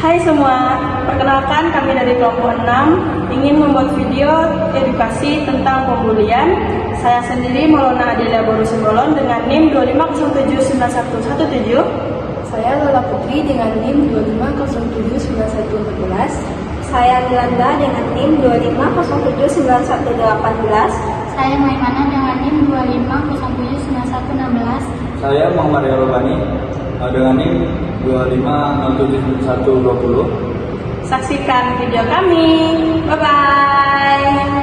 Hai semua, perkenalkan kami dari kelompok 6 ingin membuat video edukasi tentang pembulian. Saya sendiri Maulana Adelia Boru Simbolon dengan NIM 25079117. Saya Lola Putri dengan NIM 25079114. Saya Milanda dengan NIM 25079118. Saya Maimana dengan NIM 25079116. Saya Muhammad Yorobani dengan NIM 25071120. Saksikan video kami. Bye-bye.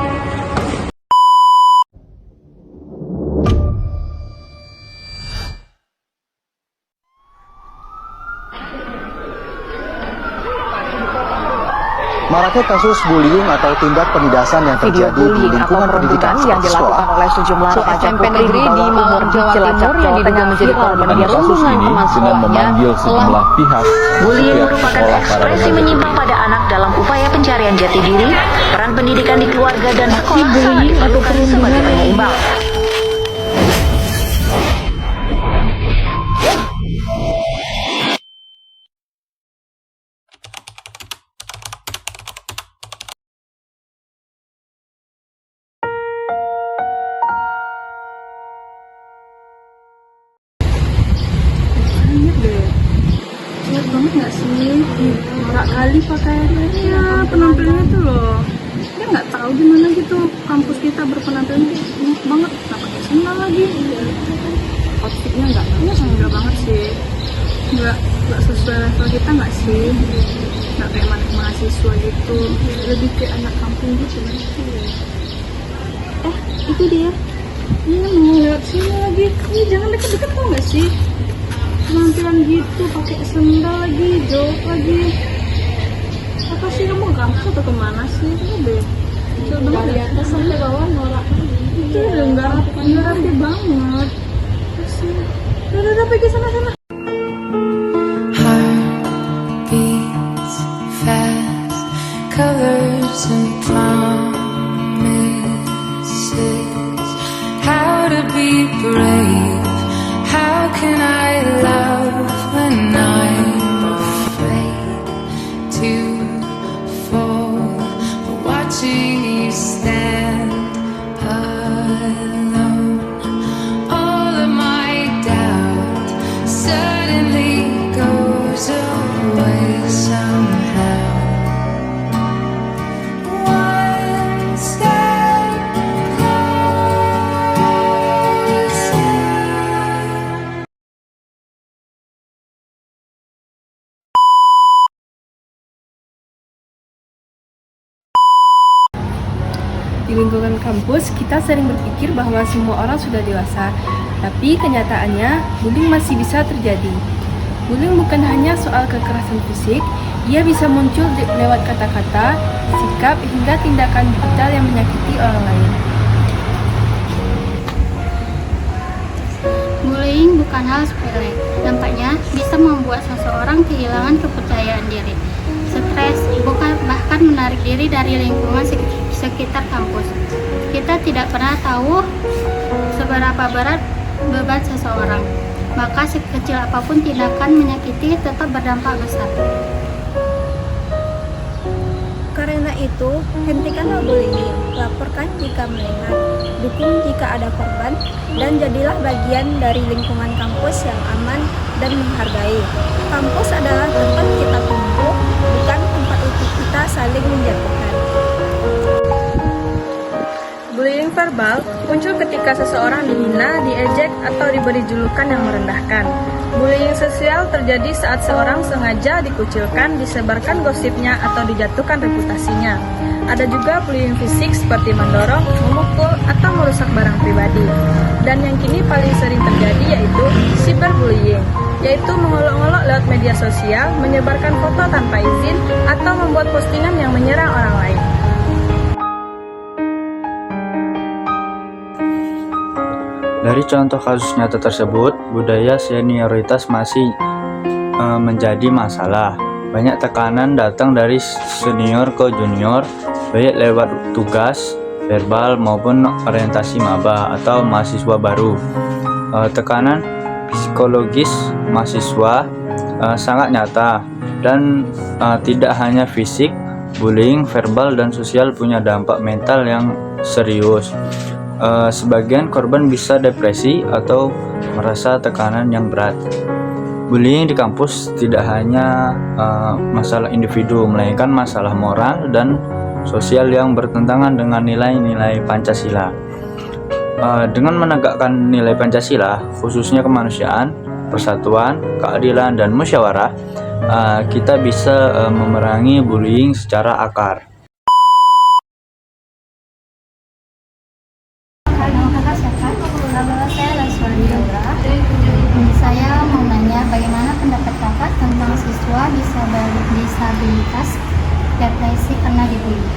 Maraknya kasus bullying atau tindak penindasan yang terjadi di lingkungan pendidikan yang dilakukan oleh sejumlah remaja SMP negeri di Mamor, Jawa Timur yang diduga menjadi korban perundungan teman sekolahnya sejumlah pihak. Bullying merupakan ekspresi menyimpang pada anak dalam upaya pencarian jati diri, peran pendidikan di keluarga dan sekolah bullying atau perundungan penyeimbang. Lihat banget gak sih? Norak kali pakaiannya, penampilannya tuh loh. Dia nggak tahu gimana gitu kampus kita berpenampilan enak banget. Nggak pakai sandal lagi. Outfitnya nggak banget sih. Nggak sesuai level kita nggak sih? Nggak kayak mahasiswa gitu. Lebih kayak anak kampung gitu. Itu dia. Iya mau lihat sini lagi. Ini jangan deket-deket tau nggak sih? Penampilan gitu pakai sendal lagi, jauh lagi. Apa sih kamu kampus atau kemana sih? Coba dari atas sampai bawah norak. Itu udah nggak rapi banget. Udah pergi sana. Heartbeats fast, colors and promises. How to be brave? How can I love when I'm afraid to fall? But watching you stand alone, all of my doubt suddenly goes away somehow. One step closer. Di lingkungan kampus, kita sering berpikir bahwa semua orang sudah dewasa, tapi kenyataannya, bullying masih bisa terjadi. Bullying bukan hanya soal kekerasan fisik, ia bisa muncul lewat kata-kata, sikap, hingga tindakan brutal yang menyakiti orang lain. Bullying bukan hal sepele. Dampaknya bisa membuat seseorang kehilangan kepercayaan diri, stres, bahkan menarik diri dari lingkungan sekitar kampus. Kita tidak pernah tahu seberapa berat beban seseorang, maka sekecil apapun tindakan menyakiti tetap berdampak besar. Karena itu, hentikanlah bullying, laporkan jika melihat, dukung jika ada korban, dan jadilah bagian dari lingkungan kampus yang aman dan menghargai. Kampus adalah tempat kita tumbuh, bukan tempat untuk kita saling menjatuhkan. Bullying verbal muncul ketika seseorang dihina, diejek, atau diberi julukan yang merendahkan. Bullying sosial terjadi saat seorang sengaja dikucilkan, disebarkan gosipnya, atau dijatuhkan reputasinya. Ada juga bullying fisik seperti mendorong, memukul, atau merusak barang pribadi. Dan yang kini paling sering terjadi yaitu cyberbullying, yaitu mengolok-olok lewat media sosial, menyebarkan foto tanpa izin, atau membuat postingan yang menyerang orang lain. Dari contoh kasus nyata tersebut, budaya senioritas masih menjadi masalah. Banyak tekanan datang dari senior ke junior, baik lewat tugas, verbal maupun orientasi maba atau mahasiswa baru. Tekanan psikologis mahasiswa sangat nyata dan tidak hanya fisik. Bullying verbal dan sosial punya dampak mental yang serius. Sebagian korban bisa depresi atau merasa tekanan yang berat. Bullying di kampus tidak hanya masalah individu, melainkan masalah moral dan sosial yang bertentangan dengan nilai-nilai Pancasila. Dengan menegakkan nilai Pancasila, khususnya kemanusiaan, persatuan, keadilan, dan musyawarah, kita bisa memerangi bullying secara akar. Kakak siapa? Nama saya Laswani. Saya mau nanya bagaimana pendapat kakak tentang siswa disabilitas depresi karena dibully.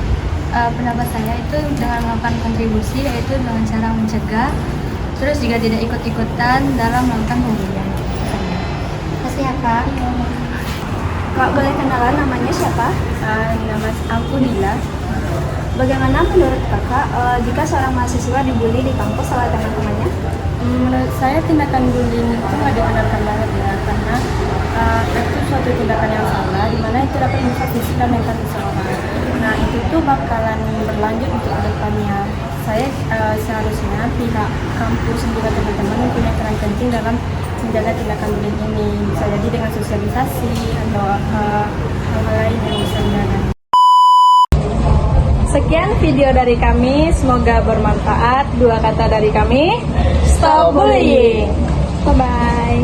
Pendapat saya itu dengan melakukan kontribusi, yaitu dengan cara mencegah, terus juga tidak ikut-ikutan dalam melakukan pembulian. Kasih ya kak. Kak, boleh kenalan namanya siapa? Nama aku Nila. Bagaimana menurut kakak jika seorang mahasiswa dibully di kampus oleh teman-temannya? Menurut saya tindakan bullying itu nggak dibenarkan banget ya, karena itu suatu tindakan yang salah, di mana itu dapat merusak fisik dan mental seseorang. Nah itu tuh bakalan berlanjut untuk kedepannya. Saya seharusnya pihak kampus dan juga teman-teman mempunyai peran penting dalam menjaga tindakan bullying ini. Bisa jadi dengan sosialisasi atau hal-hal lain yang bisa dijaga. Sekian video dari kami, semoga bermanfaat. Dua kata dari kami, stop bullying. Bye-bye.